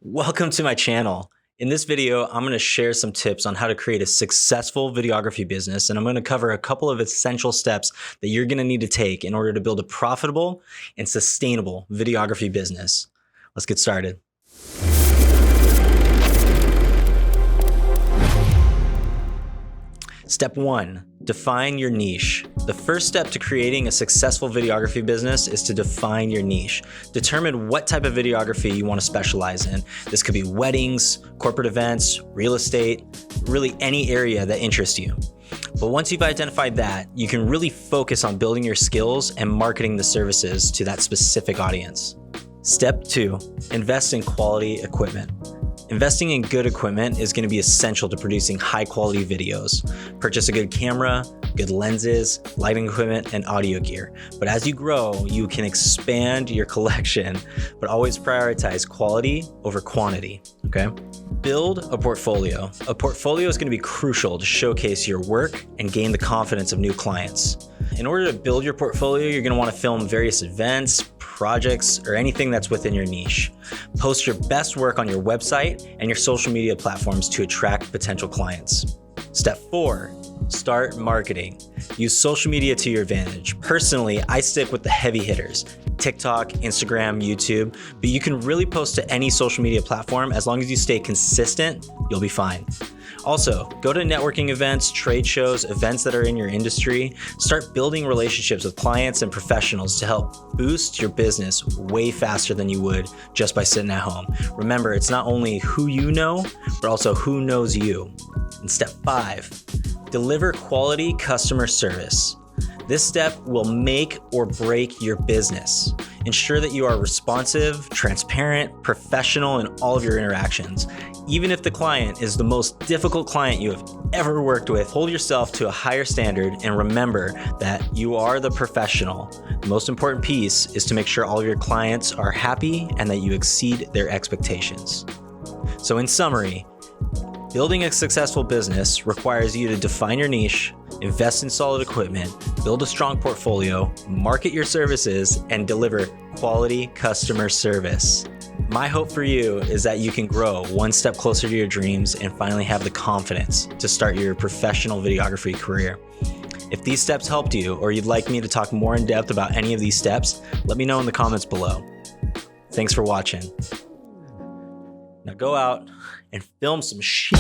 Welcome to my channel. In this video, I'm going to share some tips on how to create a successful videography business, and I'm going to cover a couple of essential steps that you're going to need to take in order to build a profitable and sustainable videography business. Let's get started. Step 1, define your niche. The first step to creating a successful videography business is to define your niche. Determine what type of videography you want to specialize in. This could be weddings, corporate events, real estate, really any area that interests you. But once you've identified that, you can really focus on building your skills and marketing the services to that specific audience. Step 2, invest in quality equipment. Investing in good equipment is going to be essential to producing high quality videos. Purchase a good camera, good lenses, lighting equipment, and audio gear. But as you grow, you can expand your collection, but always prioritize quality over quantity, okay? Build a portfolio. A portfolio is going to be crucial to showcase your work and gain the confidence of new clients. In order to build your portfolio, you're going to want to film various events, projects, or anything that's within your niche. Post your best work on your website and your social media platforms to attract potential clients. Step 4, start marketing. Use social media to your advantage. Personally, I stick with the heavy hitters, TikTok, Instagram, YouTube, but you can really post to any social media platform. As long as you stay consistent, you'll be fine. Also, go to networking events, trade shows, events that are in your industry. Start building relationships with clients and professionals to help boost your business way faster than you would just by sitting at home. Remember, it's not only who you know, but also who knows you. And step 5, deliver quality customer service. This step will make or break your business. Ensure that you are responsive, transparent, professional in all of your interactions. Even if the client is the most difficult client you have ever worked with, hold yourself to a higher standard and remember that you are the professional. The most important piece is to make sure all of your clients are happy and that you exceed their expectations. So in summary, building a successful business requires you to define your niche, invest in solid equipment, build a strong portfolio, market your services, and deliver quality customer service. My hope for you is that you can grow one step closer to your dreams and finally have the confidence to start your professional videography career. If these steps helped you, or you'd like me to talk more in depth about any of these steps, let me know in the comments below. Thanks for watching. Now go out and film some shit.